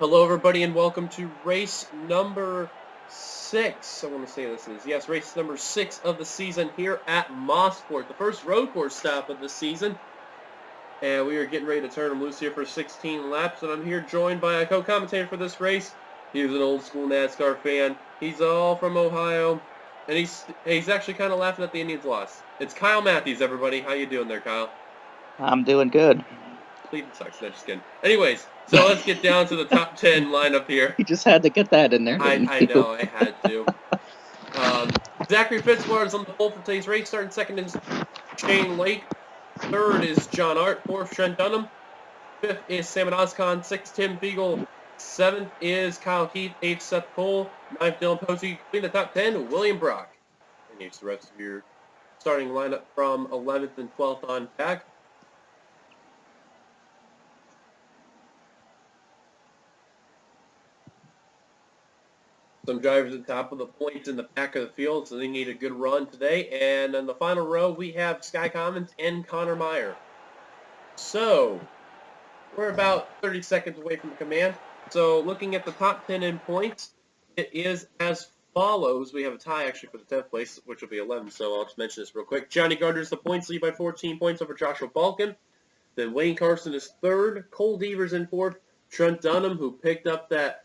Hello, everybody, and welcome to race number 6. I want to say this is, yes, race number 6 of the season here at Mosport, the first road course stop of the season. And we are getting ready to turn them loose here for 16 laps, and I'm here joined by a co-commentator for this race. He's an old school NASCAR fan. He's all from Ohio, and he's actually kind of laughing at the Indians' loss. It's Kyle Matthews, everybody. How you doing there, Kyle? I'm doing good. Cleveland sucks. No, just kidding. Anyways, so let's get down to the top 10 lineup here. You just had to get that in there. I know, I had to. Zachary Fitzwater is on the pole for today's race. Starting second is Shane Lake. Third is John Art. Fourth, Trent Dunham. Fifth is Salmon Oscon. Sixth, Tim Beagle. Seventh is Kyle Keith. Eighth, Seth Cole. Ninth, Dylan Posey. Completing the top 10, William Brock. And here's the rest of your starting lineup from 11th and 12th on back. Some drivers at the top of the points in the back of the field, so they need a good run today. And in the final row, we have Sky Commons and Connor Meyer. So, we're about 30 seconds away from the command. So, looking at the top 10 in points, it is as follows. We have a tie, actually, for the 10th place, which will be 11, so I'll just mention this real quick. Johnny Gardner's the points lead by 14 points over Joshua Balkin. Then Wayne Carson is third. Cole Devers in fourth. Trent Dunham, who picked up that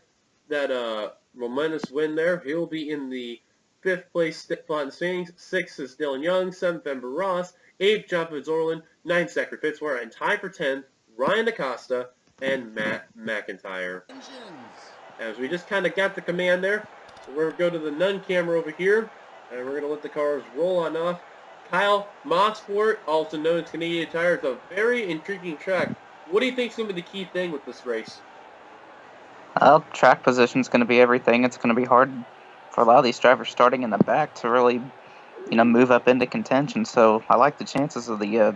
momentous win there. He'll be in the 5th place spot in standings. 6th is Dylan Young. 7th, Ember Ross. 8th, John Fitzorlin. 9th, Zachary Fitzwater. And tied for 10th, Ryan Acosta and Matt McIntyre. As we just kind of got the command there, so we're going to go to the Nun camera over here, and we're going to let the cars roll on off. Kyle, Mosport, also known as Canadian Tire, is a very intriguing track. What do you think is going to be the key thing with this race? Well, track position is going to be everything. It's going to be hard for a lot of these drivers starting in the back to really, move up into contention. So I like the chances of the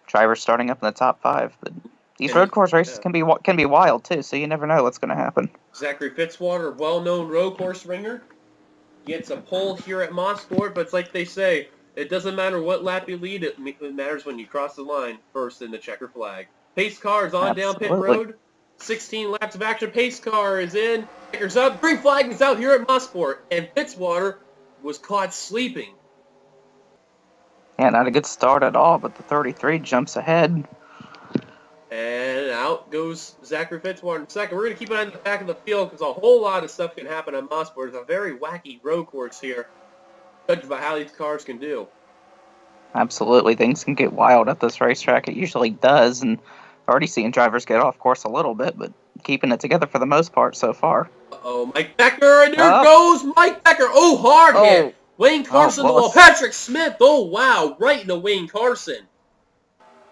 drivers starting up in the top 5. But these road course races can be wild too. So you never know what's going to happen. Zachary Fitzwater, well-known road course ringer, gets a pole here at Mosport. But it's like they say, it doesn't matter what lap you lead. It matters when you cross the line first in the checker flag. Pace car is on down pit road. 16 laps of action. Pace car is in. Checker's up. Green flag is out here at Mosport. And Fitzwater was caught sleeping. Yeah, not a good start at all, but the 33 jumps ahead. And out goes Zachary Fitzwater in second. We're going to keep an eye on the back of the field because a whole lot of stuff can happen at Mosport. It's a very wacky road course here, judged by how these cars can do. Absolutely. Things can get wild at this racetrack. It usually does, and already seeing drivers get off course a little bit, but keeping it together for the most part so far. Uh-oh, Mike Becker, and there goes Mike Becker. Oh, hard hit. Wayne Carson, Patrick Smith. Oh, wow, right into Wayne Carson.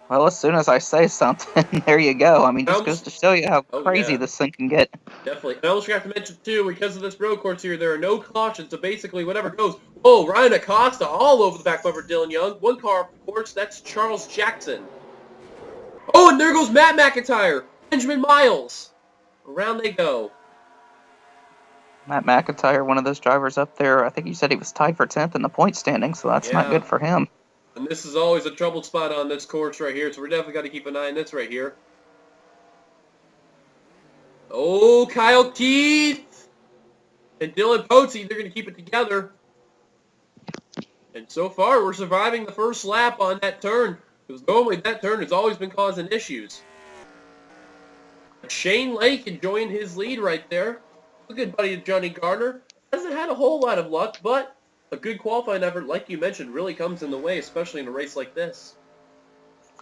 Well, as soon as I say something, there you go. I mean, just goes to show you how crazy this thing can get. Definitely. And I also have to mention, too, because of this road course here, there are no cautions, so basically whatever goes. Oh, Ryan Acosta all over the back bumper, Dylan Young. One car, of course, that's Charles Jackson. Oh, and there goes Matt McIntyre. Benjamin Miles. Around they go. Matt McIntyre, one of those drivers up there, I think you said he was tied for 10th in the point standing, so that's not good for him. And this is always a troubled spot on this course right here, so we're definitely got to keep an eye on this right here. Oh, Kyle Keith and Dylan Posey, they're going to keep it together. And so far, we're surviving the first lap on that turn. Because normally that turn has always been causing issues. Shane Lake enjoying his lead right there. A good buddy of Johnny Gardner. Hasn't had a whole lot of luck, but a good qualifying effort, like you mentioned, really comes in the way, especially in a race like this.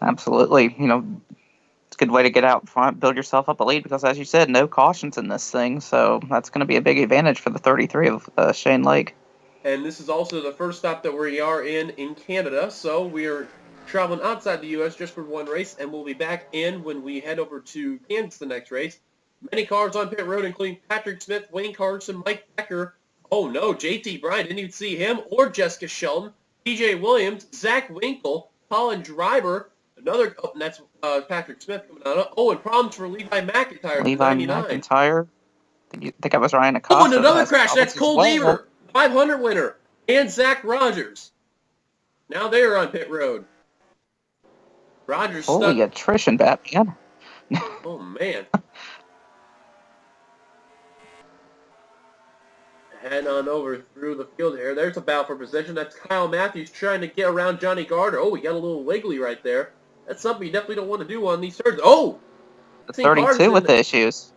Absolutely. It's a good way to get out front, build yourself up a lead, because as you said, no cautions in this thing, so that's going to be a big advantage for the 33 of Shane Lake. And this is also the first stop that we are in Canada, so we are traveling outside the U.S. just for one race, and we'll be back in when we head over to Kansas the next race. Many cars on pit road, including Patrick Smith, Wayne Carson, Mike Becker. Oh, no, J.T. Bryan, didn't even see him, or Jessica Shelton, P.J. Williams, Zach Winkle, Colin Driver, and that's Patrick Smith coming out. Oh, and problems for Levi McIntyre. Levi McIntyre. I think it was Ryan Acosta. Oh, and another crash. That's Cole Deaver, 500 winner, and Zach Rogers. Now they are on pit road. Rogers Holy attrition, Batman. Oh, man. Heading on over through the field here. There's a battle for position. That's Kyle Matthews trying to get around Johnny Gardner. Oh, he got a little wiggly right there. That's something you definitely don't want to do on these turns. Oh! The Seen cars 32 with issues.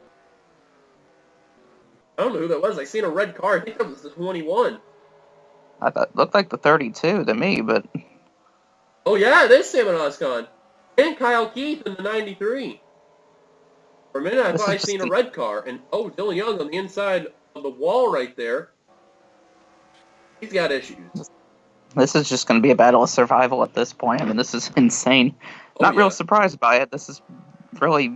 I don't know who that was. I seen a red car. I think that was the 21. I thought it looked like the 32 to me, but Oh, yeah, it is Salmon Oscon. And Kyle Keith in the 93. For a minute, I thought I seen a red car. And, oh, Dylan Young on the inside of the wall right there. He's got issues. this is just going to be a battle of survival at this point. I mean, this is insane. Not real surprised by it. This is really,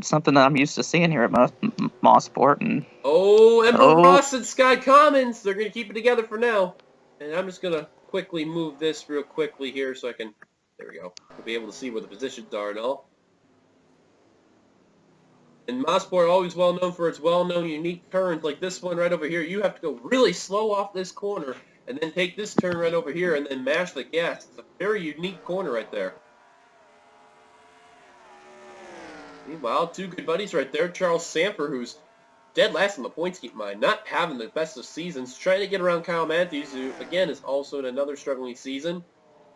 something that I'm used to seeing here at Mosport. And Ember Ross and Sky Commons. They're going to keep it together for now. And I'm just going to quickly move this real quickly here so I can, there we go, we'll be able to see where the positions are and all. And Mosport, always well known for its well-known unique turns like this one right over here. You have to go really slow off this corner and then take this turn right over here and then mash the gas. It's a very unique corner right there. Meanwhile, two good buddies right there. Charles Samper, who's dead last in the points, keep in mind, not having the best of seasons, trying to get around Kyle Matthews, who, again, is also in another struggling season.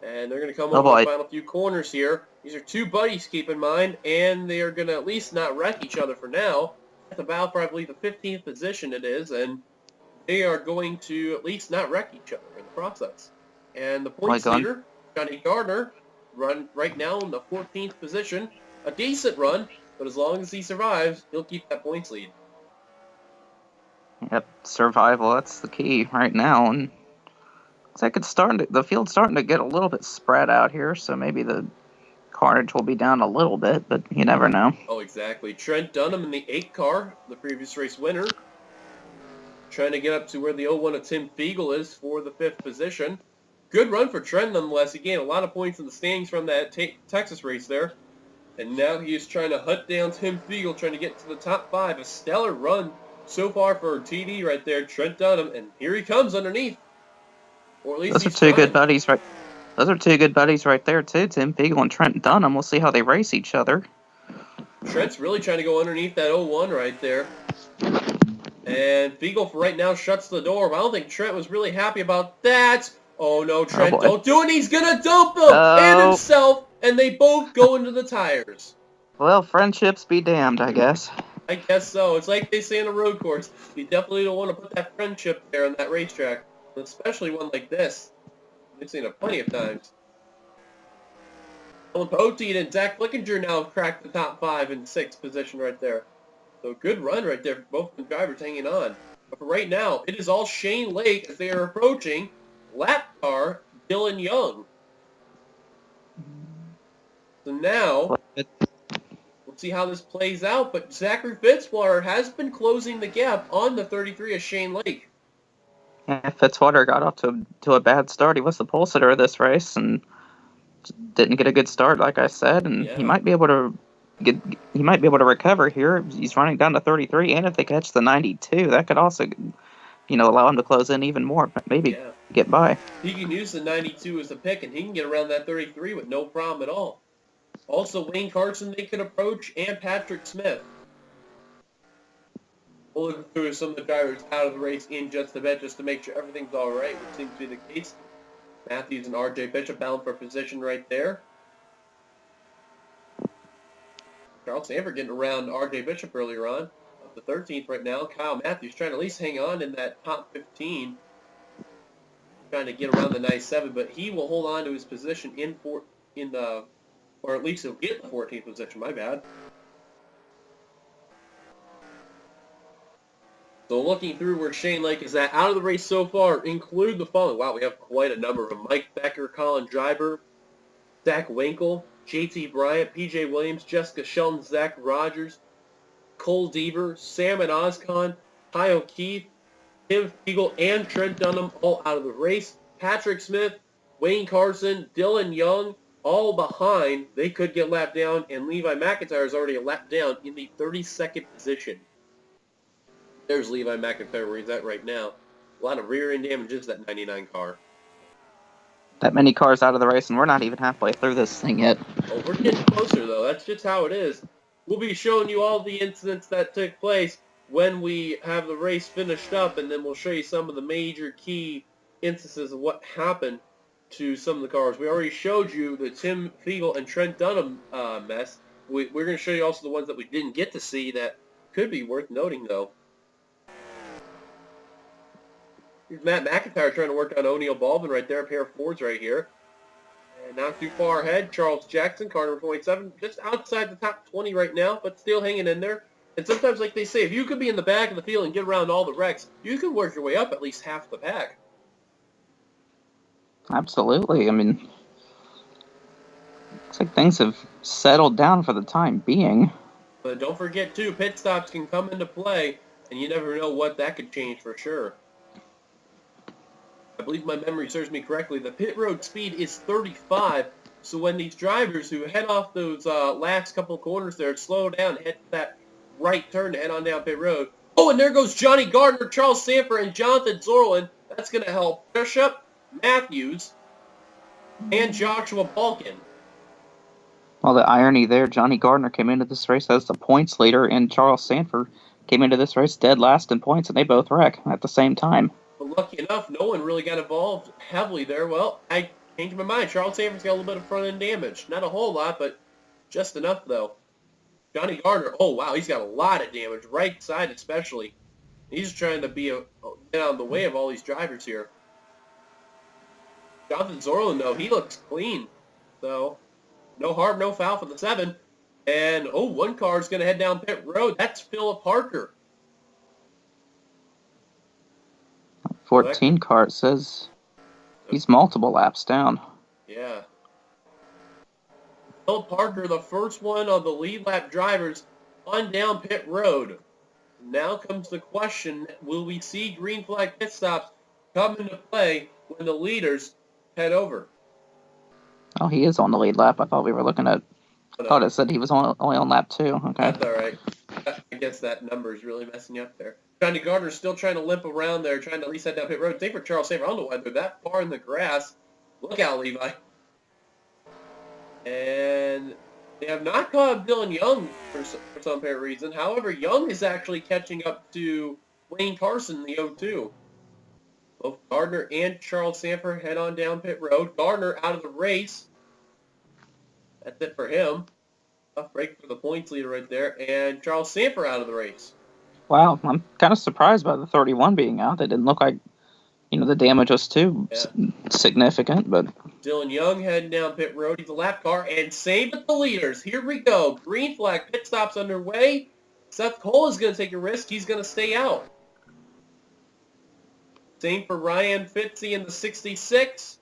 And they're going to come over the final few corners here. These are two buddies, keep in mind, and they are going to at least not wreck each other for now. At the battle for, I believe, the 15th position it is, and they are going to at least not wreck each other in the process. And the points leader, Johnny Gardner, run right now in the 14th position. A decent run, but as long as he survives, he'll keep that points lead. Yep, survival, that's the key right now. And looks like the field's starting to get a little bit spread out here, so maybe the carnage will be down a little bit, but you never know. Oh, exactly. Trent Dunham in the 8 car, the previous race winner, trying to get up to where the 01 of Tim Fiegel is for the 5th position. Good run for Trent, nonetheless. He gained a lot of points in the standings from that Texas race there. And now he is trying to hunt down Tim Fiegel, trying to get to the top 5. A stellar run so far for TD right there, Trent Dunham. And here he comes underneath. Or at least Those are two good buddies right there, too. Tim Fiegel and Trent Dunham. We'll see how they race each other. Trent's really trying to go underneath that 01 right there. And Fiegel for right now shuts the door. But I don't think Trent was really happy about that. Oh, no, Trent, don't do it. He's going to dump him and himself. And they both go into the tires. Well, friendships be damned, I guess. I guess so. It's like they say in a road course. You definitely don't want to put that friendship there on that racetrack. Especially one like this. We've seen it plenty of times. Alan Poteet and Zach Flickinger now have cracked the top 5 in 6th position right there. So good run right there for both the drivers hanging on. But for right now, it is all Shane Lake as they are approaching lap car Dylan Young. So now, we'll see how this plays out. But Zachary Fitzwater has been closing the gap on the 33 of Shane Lake. Yeah, Fitzwater got off to a bad start. He was the pole sitter of this race and didn't get a good start, like I said. And he might be able to recover here. He's running down to 33, and if they catch the 92, that could also, allow him to close in even more. Maybe get by. He can use the 92 as a pick, and he can get around that 33 with no problem at all. Also, Wayne Carson they could approach, and Patrick Smith. We'll look through some of the drivers out of the race in just a bit, just to make sure everything's all right, which seems to be the case. Matthews and R.J. Bishop bound for position right there. Charles Sanford getting around R.J. Bishop earlier on. Up to 13th right now. Kyle Matthews trying to at least hang on in that top 15. Trying to get around the 97, but he will hold on to his position or at least he'll get the 14th position, my bad. So looking through where Shane Lake is at, out of the race so far, include the following. Wow, we have quite a number of them. Mike Becker, Colin Driver, Zach Winkle, JT Bryant, PJ Williams, Jessica Shelton, Zach Rogers, Cole Deaver, Salmon Oscon, Kyle Keith, Tim Fiegel, and Trent Dunham all out of the race. Patrick Smith, Wayne Carson, Dylan Young, all behind. They could get lapped down, and Levi McIntyre is already lapped down in the 32nd position. There's Levi McIntyre where he's at right now. A lot of rear-end damages, that 99 car. That many cars out of the race, and we're not even halfway through this thing yet. Oh, we're getting closer, though. That's just how it is. We'll be showing you all the incidents that took place when we have the race finished up, and then we'll show you some of the major key instances of what happened to some of the cars. We already showed you the Tim Fiegel and Trent Dunham mess. We're going to show you also the ones that we didn't get to see that could be worth noting, though. Here's Matt McIntyre trying to work on O'Neal Baldwin right there, a pair of Fords right here. And not too far ahead, Charles Jackson, car number 27, just outside the top 20 right now, but still hanging in there. And sometimes, like they say, if you could be in the back of the field and get around all the wrecks, you can work your way up at least half the pack. Absolutely. I mean, looks like things have settled down for the time being. But don't forget, too, pit stops can come into play, and you never know what that could change for sure. I believe my memory serves me correctly. The pit road speed is 35, so when these drivers who head off those last couple corners there slow down, head to that right turn to head on down pit road. Oh, and there goes Johnny Gardner, Charles Sanford, and Jonathan Zorlin. That's going to help Bishop, Matthews, and Joshua Balkin. Well, the irony there, Johnny Gardner came into this race as the points leader, and Charles Sanford came into this race dead last in points, and they both wreck at the same time. But lucky enough, no one really got involved heavily there. Well, I changed my mind. Charles Sanford's got a little bit of front-end damage. Not a whole lot, but just enough, though. Johnny Gardner, oh, wow, he's got a lot of damage, right side especially. He's trying to get out of the way of all these drivers here. Jonathan Zorlin, though, he looks clean. So, no hard, no foul for the 7. And, oh, one car is going to head down pit road. That's Philip Parker. 14 car, it says he's multiple laps down. Yeah. Philip Parker, the first one of the lead lap drivers on down pit road. Now comes the question, will we see green flag pit stops come into play when the leaders head over? Oh, he is on the lead lap. I thought we were looking at... I thought it said he was only on lap 2. Okay. That's all right. I guess that number is really messing you up there. Johnny Gardner's still trying to limp around there, trying to at least head down pit road. Same for Charles Sanford. I don't know why they're that far in the grass. Look out, Levi. And they have not caught up Dylan Young for some apparent reason. However, Young is actually catching up to Wayne Carson in the 0-2. Both Gardner and Charles Sanford head on down pit road. Gardner out of the race. That's it for him. Tough break for the points leader right there. And Charles Sanford out of the race. Wow, I'm kind of surprised by the 31 being out. It didn't look like, the damage was too significant, but... Dylan Young heading down pit road. He's a lap car. And same with the leaders. Here we go. Green flag. Pit stops underway. Seth Cole is going to take a risk. He's going to stay out. Same for Ryan Fitzy in the 66.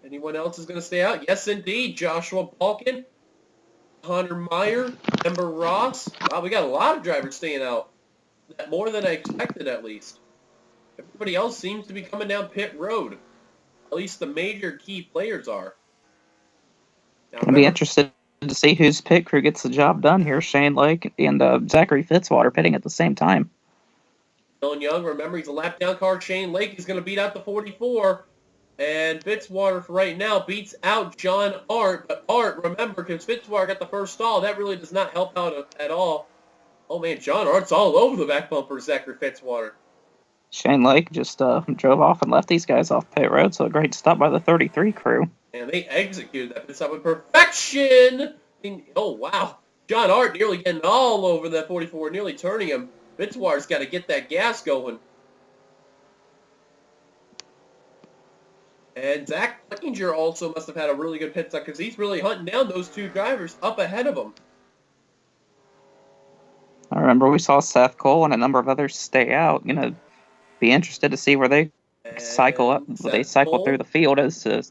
Anyone else is going to stay out? Yes, indeed. Joshua Balkin, Connor Meyer, Ember Ross. Wow, we got a lot of drivers staying out. More than I expected, at least. Everybody else seems to be coming down pit road. At least the major key players are. Now, I'd be interested to see whose pit crew gets the job done here. Shane Lake and Zachary Fitzwater pitting at the same time. Dylan Young, remember, he's a lap down car. Shane Lake is going to beat out the 44. And Fitzwater, for right now, beats out John Art. But Art, remember, because Fitzwater got the first stall, that really does not help out at all. Oh, man, John Art's all over the back bumper, Zachary Fitzwater. Shane Lake just drove off and left these guys off pit road, so a great stop by the 33 crew. And they executed that pit stop with perfection. Oh, wow. John Art nearly getting all over that 44, nearly turning him. Fitzwater's got to get that gas going. And Zach Flickinger also must have had a really good pit stop because he's really hunting down those two drivers up ahead of him. I remember we saw Seth Cole and a number of others stay out. Be interested to see where they cycle up. They cycle through the field as to...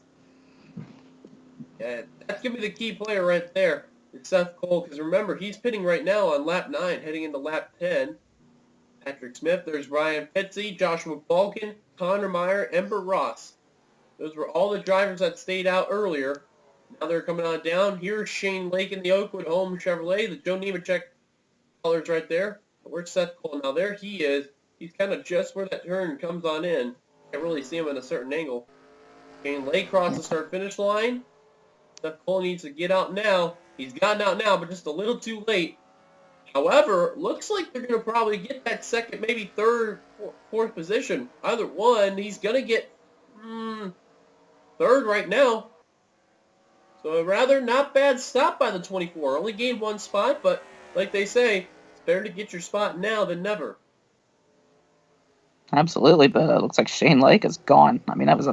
Yeah, that's going to be the key player right there. It's Seth Cole, because remember, he's pitting right now on lap 9, heading into lap 10. Patrick Smith, there's Ryan Fitzy, Joshua Balkin, Connor Meyer, Ember Ross. Those were all the drivers that stayed out earlier. Now they're coming on down. Here's Shane Lake in the Oakwood Home Chevrolet, the Joe Nemechek colors right there. Where's Seth Cole? Now there he is. He's kind of just where that turn comes on in. Can't really see him in a certain angle. Shane Lake crosses the start-finish line. Seth Cole needs to get out now. He's gotten out now, but just a little too late. However, looks like they're going to probably get that second, maybe third, fourth position. Either one, he's going to get third right now. So a rather not bad stop by the 24. Only gained one spot, but like they say, it's better to get your spot now than never. Absolutely, but it looks like Shane Lake is gone. I mean, that was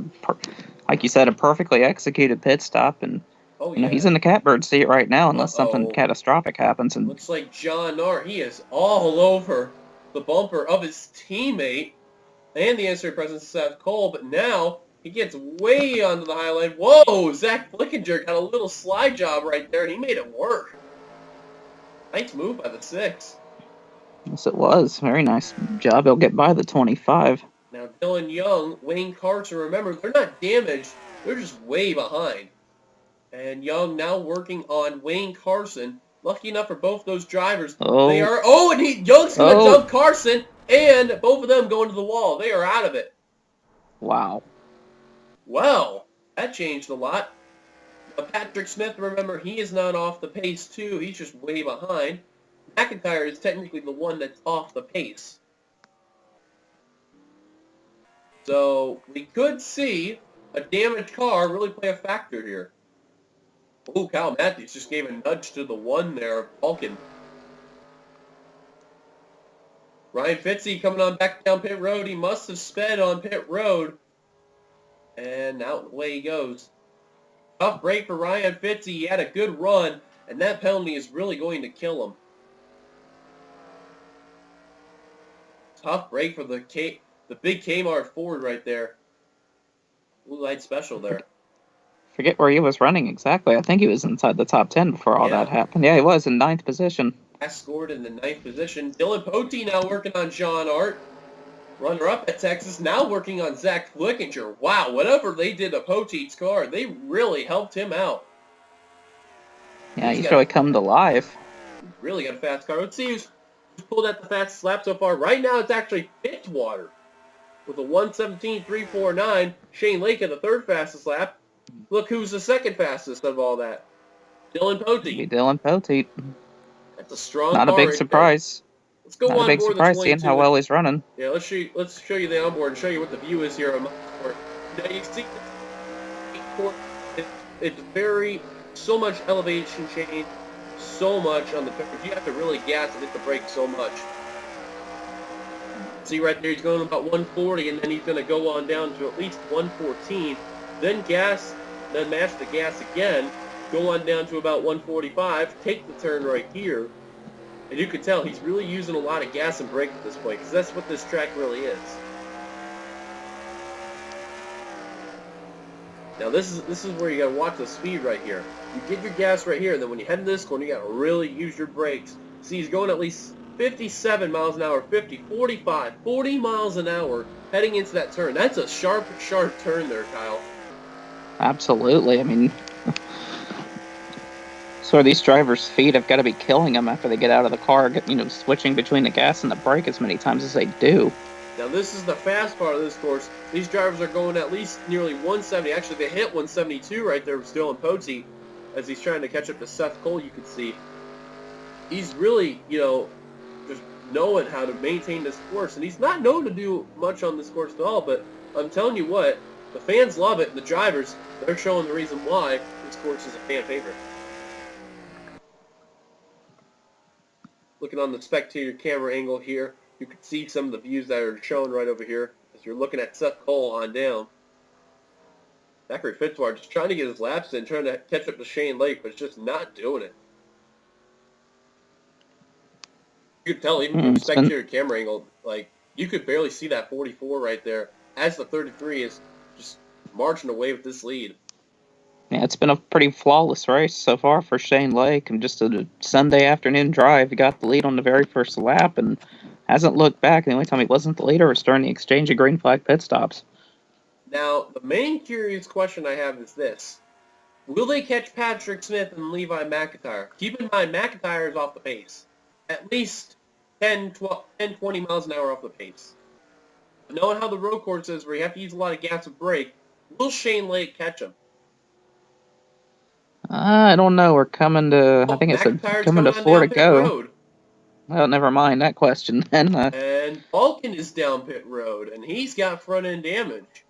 like you said, a perfectly executed pit stop, and Oh, he's yeah. in the catbird seat right now, unless something Uh-oh. catastrophic happens. And Looks like John Nart, he is all over the bumper of his teammate and the insert presence Seth Cole, but now he gets way onto the high line. Whoa, Zach Flickinger got a little slide job right there. He made it work. Nice move by the 6. yes, it was very nice job. He'll get by the 25. Now Dylan Young, Wayne Carson, remember, they're not damaged. They're just way behind. And Young now working on Wayne Carson. Lucky enough for both those drivers. They are, and Young's going to dump Carson, and both of them going to the wall. They are out of it. Wow. Well, that changed a lot. Patrick Smith, remember, he is not off the pace too. He's just way behind. McIntyre is technically the one that's off the pace. So we could see a damaged car really play a factor here. Oh, Kyle Matthews just gave a nudge to the 1 there, Vulcan. Ryan Fitzy coming on back down pit road. He must have sped on pit road. And out the way he goes. Tough break for Ryan Fitzy. He had a good run, and that penalty is really going to kill him. Tough break for the big Kmart Ford right there. Blue light special there. Forget where he was running exactly. I think he was inside the top 10 before all that happened. Yeah, he was in 9th position. Scored in the 9th position. Dylan Pote now working on John Art. Runner-up at Texas, now working on Zach Flickinger. Wow, whatever they did to Poteet's car, they really helped him out. Yeah, he's really come to life. Really got a fast car. Let's see who's pulled at the fastest lap so far. Right now, it's actually Fitzwater with a 1:17.349. Shane Lake at the 3rd fastest lap. Look who's the 2nd fastest of all that. Dylan Poteet. Dylan Poteet. That's a strong car. Not a big surprise. Let's go Not a big surprise seeing how well he's running. Yeah, let's show you the onboard and show you what the view is here on Mosport. Now you see it's very so much elevation change, so much on the curve. You have to really gas and hit the brake so much. See right there, he's going about 140, and then he's going to go on down to at least 114. Then gas, then match the gas again, go on down to about 145, take the turn right here. And you can tell he's really using a lot of gas and brake at this point, because that's what this track really is. Now this is where you got to watch the speed right here. You get your gas right here, and then when you head into this corner, you got to really use your brakes. See, he's going at least 57 miles an hour, 50, 45, 40 miles an hour heading into that turn. That's a sharp, sharp turn there, Kyle. Absolutely. I mean, so these drivers' feet have got to be killing them after they get out of the car, switching between the gas and the brake as many times as they do. Now this is the fast part of this course. These drivers are going at least nearly 170. Actually, they hit 172 right there with Dylan Pote as he's trying to catch up to Seth Cole, you can see. He's really, just knowing how to maintain this course. And he's not known to do much on this course at all, but I'm telling you what, the fans love it, and the drivers, they're showing the reason why this course is a fan favorite. Looking on the spectator camera angle here, you can see some of the views that are shown right over here as you're looking at Seth Cole on down. Zachary Fitzwater just trying to get his laps in, trying to catch up to Shane Lake, but it's just not doing it. You could tell even from the spectator camera angle, like, you could barely see that 44 right there as the 33 is just marching away with this lead. Yeah, it's been a pretty flawless race so far for Shane Lake. And just a Sunday afternoon drive, he got the lead on the very first lap and hasn't looked back. The only time he wasn't the leader was during the exchange of green flag pit stops. Now, the main curious question I have is this. Will they catch Patrick Smith and Levi McIntyre? Keep in mind, McIntyre is off the pace. At least 10, 20 miles an hour off the pace. But knowing how the road course is where you have to use a lot of gas and brake, will Shane Lake catch him? I don't know. We're coming to, I think it's coming to 4 to go. Road. Well, never mind that question then. And Balkan is down pit road, and he's got front end damage.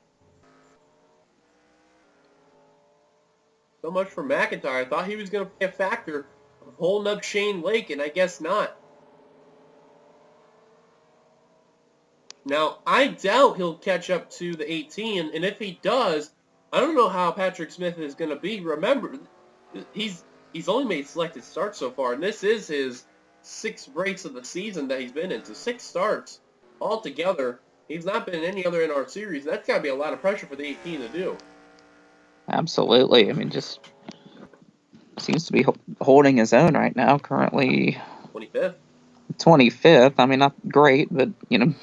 So much for McIntyre. I thought he was going to play a factor of holding up Shane Lake, and I guess not. Now, I doubt he'll catch up to the 18, and if he does, I don't know how Patrick Smith is going to be. Remember, he's only made selected starts so far, and this is his 6th race of the season that he's been in. So 6 starts altogether. He's not been in any other in our series. That's got to be a lot of pressure for the 18 to do. Absolutely. I mean, just seems to be holding his own right now. Currently 25th. 25th. I mean, not great, but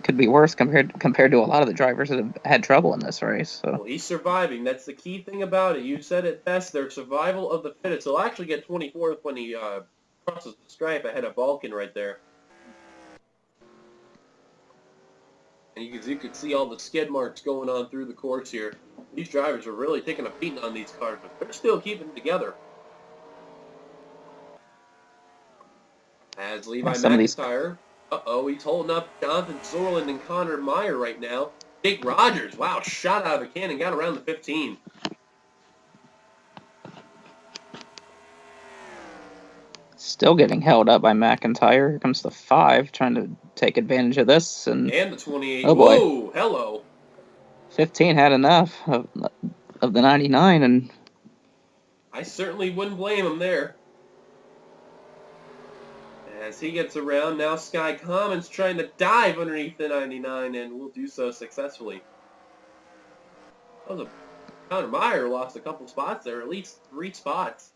could be worse compared to a lot of the drivers that have had trouble in this race. So. Well, he's surviving. That's the key thing about it. You said it best. Their survival of the fittest. He'll actually get 24th when he crosses the stripe ahead of Balkan right there. And you can see all the skid marks going on through the course here. These drivers are really taking a beating on these cars, but they're still keeping it together. As Levi McIntyre, he's holding up Jonathan Zorland and Connor Meyer right now. Jake Rogers, wow, shot out of a cannon, got around the 15. Still getting held up by McIntyre. Here comes the 5, trying to take advantage of this. And the 28. Oh boy. Whoa, hello. 15 had enough of the 99, and I certainly wouldn't blame him there. As he gets around, now Sky Commons trying to dive underneath the 99, and will do so successfully. Connor Meyer lost a couple spots there, at least 3 spots.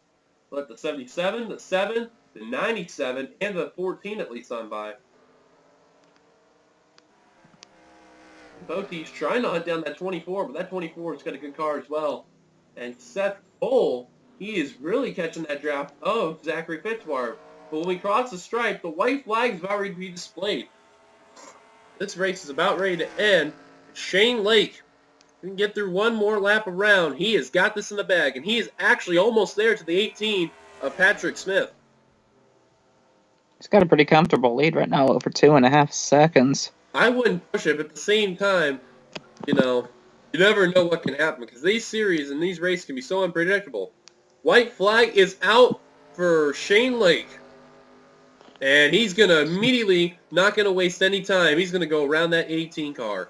Let the 77, the 7, the 97, and the 14 at least on by. Bote's trying to hunt down that 24, but that 24 has got a good car as well. And Seth Cole, he is really catching that draft of Zachary Fitzwater. But when we cross the stripe, the white flag is about ready to be displayed. This race is about ready to end. Shane Lake can get through one more lap around. He has got this in the bag, and he is actually almost there to the 18 of Patrick Smith. He's got a pretty comfortable lead right now, over 2.5 seconds. I wouldn't push it, but at the same time, you never know what can happen, because these series and these races can be so unpredictable. White flag is out for Shane Lake. And he's going to immediately, not going to waste any time, he's going to go around that 18 car.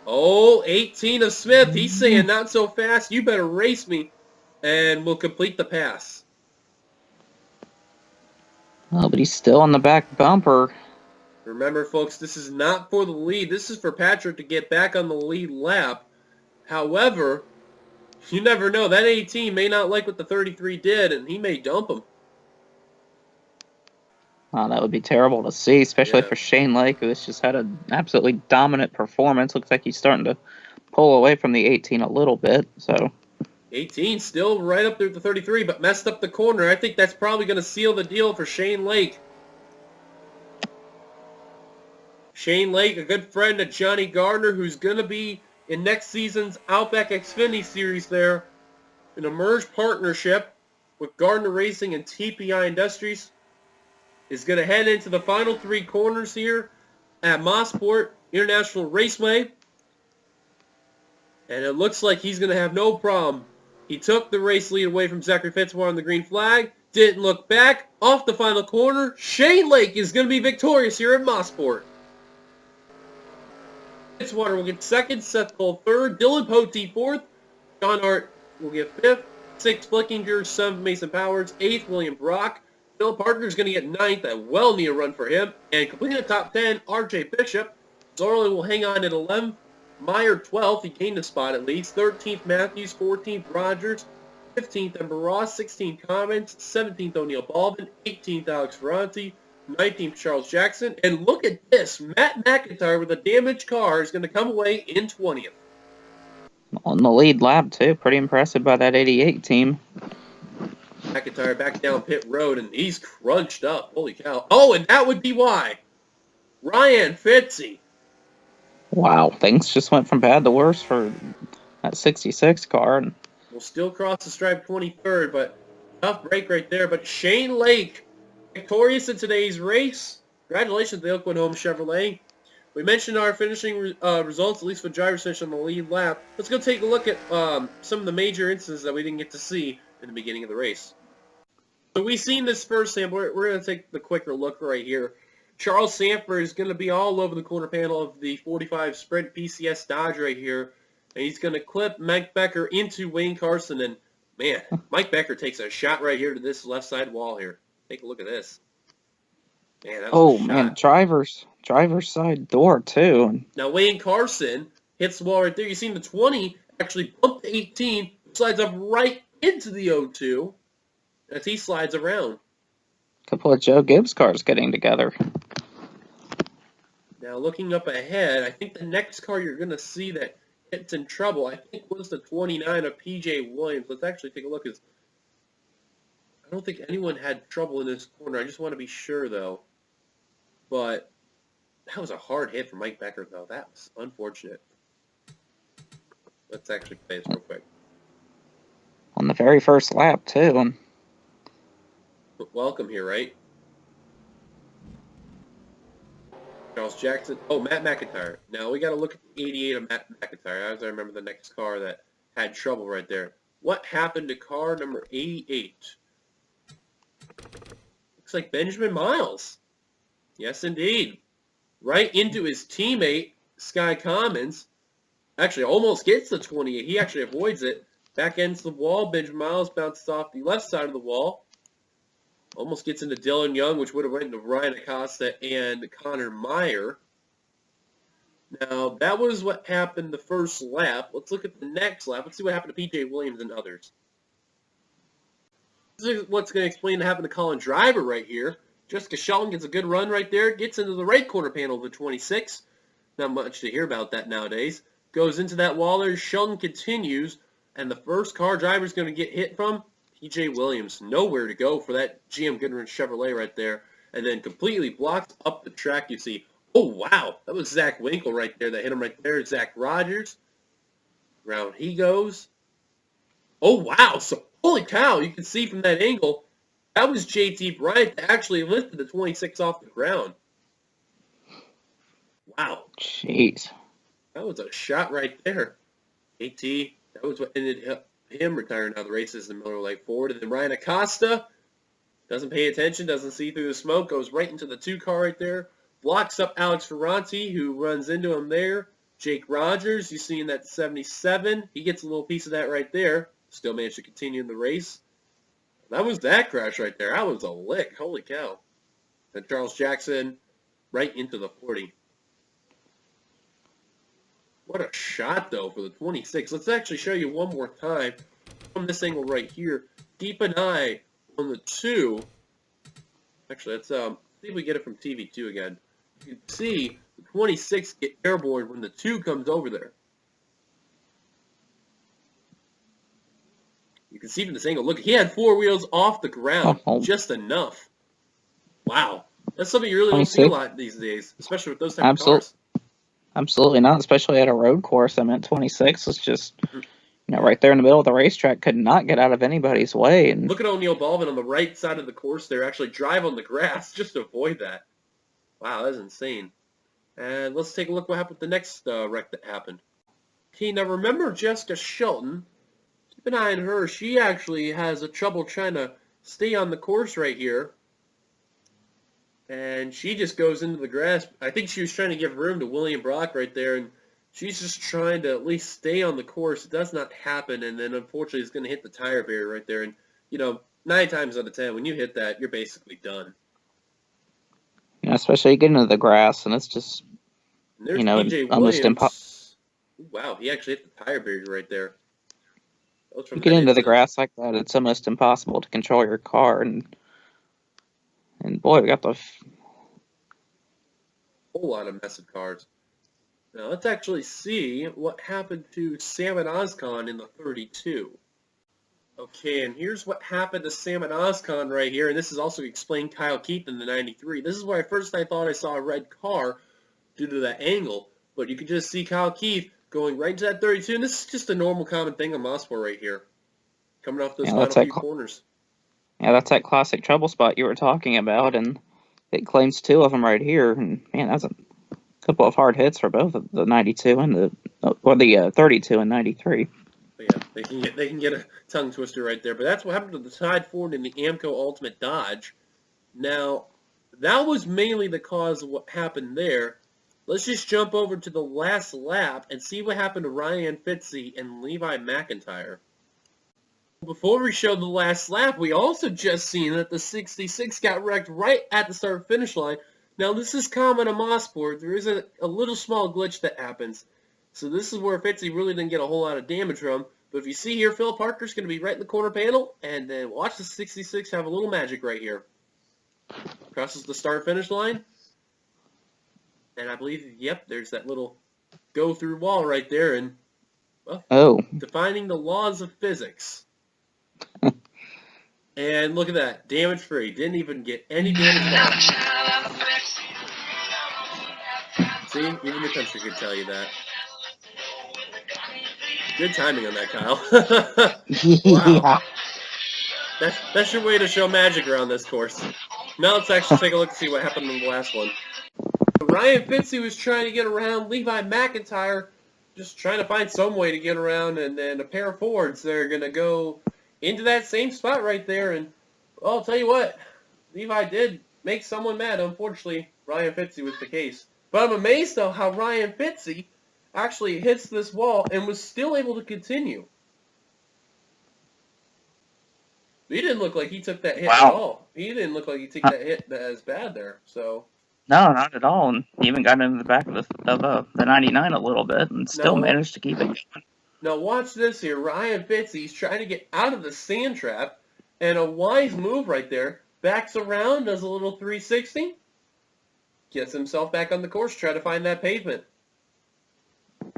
Oh, 18 of Smith. He's saying, not so fast, you better race me, and we'll complete the pass. Oh, but he's still on the back bumper. Remember, folks, this is not for the lead. This is for Patrick to get back on the lead lap. However, you never know. That 18 may not like what the 33 did, and he may dump him. Oh, that would be terrible to see, especially for Shane Lake, who has just had an absolutely dominant performance. Looks like he's starting to pull away from the 18 a little bit. So 18 still right up there at the 33, but messed up the corner. I think that's probably going to seal the deal for Shane Lake. Shane Lake, a good friend of Johnny Gardner, who's going to be in next season's Outback Xfinity Series there. An emerged partnership with Gardner Racing and TPI Industries. Is going to head into the final 3 corners here at Mosport International Raceway. And it looks like he's going to have no problem. He took the race lead away from Zachary Fitzwater on the green flag. Didn't look back. Off the final corner. Shane Lake is going to be victorious here at Mosport. Fitzwater will get second. Seth Cole third. Dylan Pote fourth. John Hart will get fifth. Sixth, Flickinger. Seventh, Mason Powers. Eighth, William Brock. Phil Parker's going to get ninth. A well-needed run for him. And completing the top 10, R.J. Bishop. Zorley will hang on at 11th. Meyer 12th. He gained a spot at least. 13th, Matthews. 14th, Rogers. 15th, Ember Ross. 16th, Commons. 17th, O'Neill Baldwin. 18th, Alex Ferranti. 19th, Charles Jackson. And look at this. Matt McIntyre with a damaged car is going to come away in 20th. On the lead lap, too. Pretty impressive by that 88 team. McIntyre back down pit road, and he's crunched up. Holy cow. Oh, and that would be why. Ryan Fitzy. Wow, things just went from bad to worse for that 66 car. And will still cross the stripe 23rd, but tough break right there. But Shane Lake Victorious in today's race. Congratulations to the Oakland Home Chevrolet. We mentioned our finishing results, at least for drivers finishing on the lead lap. Let's go take a look at some of the major instances that we didn't get to see in the beginning of the race. So we've seen this first sample. We're going to take the quicker look right here. Charles Sanford is going to be all over the corner panel of the 45 Sprint PCS Dodge right here. And he's going to clip Mike Becker into Wayne Carson. And, man, Mike Becker takes a shot right here to this left side wall here. Take a look at this. Man, that was a shot. Man, driver's side door, too. Now, Wayne Carson hits the wall right there. You've seen the 20 actually bump to 18, slides up right into the 02 as he slides around. A couple of Joe Gibbs cars getting together. Now, looking up ahead, I think the next car you're going to see that hits in trouble, I think was the 29 of P.J. Williams. Let's actually take a look. I don't think anyone had trouble in this corner. I just want to be sure, though. But that was a hard hit for Mike Becker, though. That was unfortunate. Let's actually play this real quick. On the very first lap, too. But welcome here, right? Charles Jackson. Oh, Matt McIntyre. Now, we got to look at the 88 of Matt McIntyre, as I remember the next car that had trouble right there. What happened to car number 88? Looks like Benjamin Miles. Yes, indeed. Right into his teammate, Sky Commons. Actually, almost gets the 28. He actually avoids it. Back ends the wall. Benjamin Miles bounces off the left side of the wall. Almost gets into Dylan Young, which would have went into Ryan Acosta and Connor Meyer. Now, that was what happened the first lap. Let's look at the next lap. Let's see what happened to P.J. Williams and others. This is what's going to explain what happened to Colin Driver right here. Jessica Shelton gets a good run right there. Gets into the right corner panel of the 26. Not much to hear about that nowadays. Goes into that wall there. Shelton continues. And the first car driver is going to get hit from P.J. Williams. Nowhere to go for that GM Goodwin Chevrolet right there. And then completely blocks up the track. You see, oh, wow. That was Zach Winkle right there that hit him right there. Zach Rogers. Round he goes. Oh, wow. So, holy cow. You can see from that angle, that was J.T. Bryant that actually lifted the 26 off the ground. Wow. Jeez. That was a shot right there. J.T., that was what ended him retiring out of the races in Miller Lite Ford. And then Ryan Acosta doesn't pay attention, doesn't see through the smoke, goes right into the 2 car right there. Blocks up Alex Ferranti, who runs into him there. Jake Rogers, you see in that 77. He gets a little piece of that right there. Still managed to continue in the race. That was that crash right there. That was a lick. Holy cow. And Charles Jackson right into the 40. What a shot, though, for the 26. Let's actually show you one more time from this angle right here. Keep an eye on the 2. Actually, let's see if we get it from TV2 again. You can see the 26 get airborne when the 2 comes over there. You can see from this angle. Look, he had 4 wheels off the ground. Just enough. Wow. That's something you really don't see a lot these days, especially with those type of cars. Absolutely not, especially at a road course. I mean, 26 was just, right there in the middle of the racetrack, could not get out of anybody's way. And look at O'Neal Baldwin on the right side of the course there, actually drive on the grass just to avoid that. Wow, that's insane. And let's take a look what happened with the next wreck that happened. Okay, now remember Jessica Shelton. Keep an eye on her. She actually has a trouble trying to stay on the course right here. And she just goes into the grass. I think she was trying to give room to William Brock right there. And she's just trying to at least stay on the course. It does not happen. And then, unfortunately, it's going to hit the tire barrier right there. And, 9 times out of 10, when you hit that, you're basically done. Yeah, especially getting into the grass. And it's just, almost impossible. Wow, he actually hit the tire barrier right there. You get into the grass like that, it's almost impossible to control your car. And boy, we got the whole lot of massive cars. Now let's actually see what happened to Salmon Oscon in the 32. Okay, and here's what happened to Salmon Oscon right here, and this is also explained Kyle Keith in the 93. This is where I thought I saw a red car due to that angle, but you can just see Kyle Keith going right into that 32, and this is just a normal common thing on Mosport right here, coming off those final few corners. Yeah, that's that classic trouble spot you were talking about, and it claims 2 of them right here. And man, that's a couple of hard hits for both of the 92 and the 32 and 93. But yeah, they can get a tongue twister right there. But that's what happened to the Tide Ford and the Amco Ultimate Dodge. Now, that was mainly the cause of what happened there. Let's just jump over to the last lap and see what happened to Ryan Fitzy and Levi McIntyre. Before we show the last lap, we also just seen that the 66 got wrecked right at the start-finish line. Now, this is common in Mosport. There is a little small glitch that happens. So this is where Fitzy really didn't get a whole lot of damage from. But if you see here, Phil Parker's going to be right in the corner panel. And then watch the 66 have a little magic right here. Crosses the start-finish line. And I believe, yep, there's that little go-through wall right there. And, well, defining the laws of physics. And look at that, damage-free. Didn't even get any damage back. See, even the country could tell you that. Good timing on that, Kyle. Wow. Yeah. That's your way to show magic around this course. Now let's actually take a look and see what happened in the last one. Ryan Fitzy was trying to get around Levi McIntyre, just trying to find some way to get around, and then a pair of Fords, they're going to go into that same spot right there, and well, I'll tell you what, Levi did make someone mad. Unfortunately, Ryan Fitzy was the case. But I'm amazed, though, how Ryan Fitzy actually hits this wall and was still able to continue. He didn't look like he took that hit at all. He didn't look like he took that hit as bad there. So no, not at all. And he even got into the back of the 99 a little bit and still managed to keep it going. Now watch this here. Ryan Fitzy's trying to get out of the sand trap, and a wise move right there. Backs around, does a little 360, gets himself back on the course, try to find that pavement.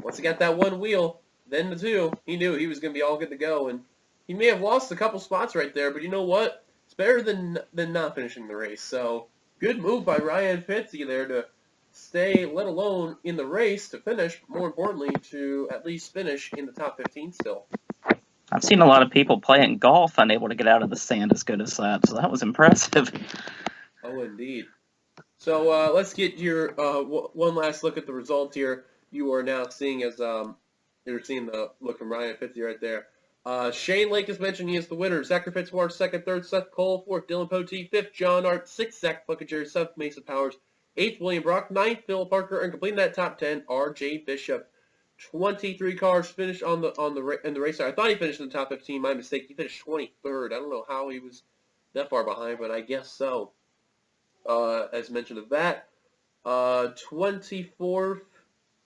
Once he got that one wheel, then the two, he knew he was going to be all good to go, and he may have lost a couple spots right there, but you know what? It's better than not finishing the race. So good move by Ryan Fitzy there to stay, let alone in the race to finish, more importantly, to at least finish in the top 15 still. I've seen a lot of people playing golf unable to get out of the sand as good as that, so that was impressive. Oh, indeed. So let's get your one last look at the results here. You are now seeing you're seeing the look from Ryan Fitzy right there. Shane Lake has mentioned he is the winner. Zachary Fitzwater, second, third, Seth Cole, fourth, Dylan Poteet, fifth, John Art, sixth, Zach Buckager, seventh, Mason Powers, eighth, William Brock, ninth, Phil Parker, and completing that top 10, R.J. Bishop. 23 cars finished in the race. I thought he finished in the top 15. My mistake. He finished 23rd. I don't know how he was that far behind, but I guess so. As mentioned of that, 24th,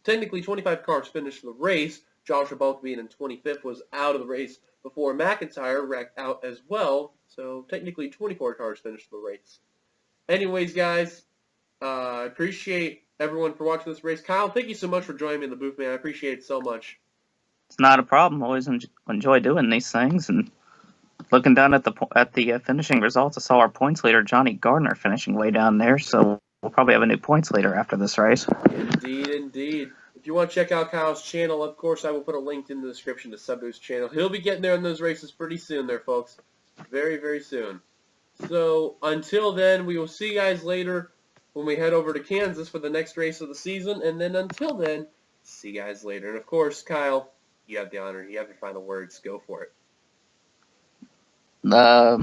technically 25 cars finished the race. Joshua Bulk being in 25th was out of the race before McIntyre wrecked out as well. So technically 24 cars finished the race. Anyways, guys, I appreciate everyone for watching this race. Kyle, thank you so much for joining me in the booth, man. I appreciate it so much. It's not a problem. Always enjoy doing these things. And looking down at the finishing results, I saw our points leader, Johnny Gardner, finishing way down there. So we'll probably have a new points leader after this race. Indeed, indeed. If you want to check out Kyle's channel, of course, I will put a link in the description to sub to his channel. He'll be getting there in those races pretty soon there, folks. Very, very soon. So until then, we will see you guys later when we head over to Kansas for the next race of the season. And then until then, see you guys later. And of course, Kyle, you have the honor. You have your final words. Go for it. I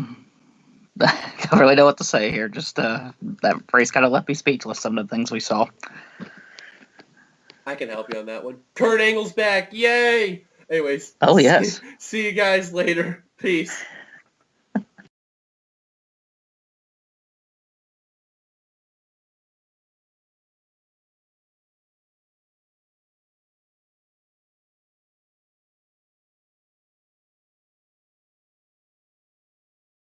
don't really know what to say here. Just that race kind of left me speechless, some of the things we saw. I can help you on that one. Kurt Angle's back. Yay! Anyways. Oh, yes. See you guys later. Peace.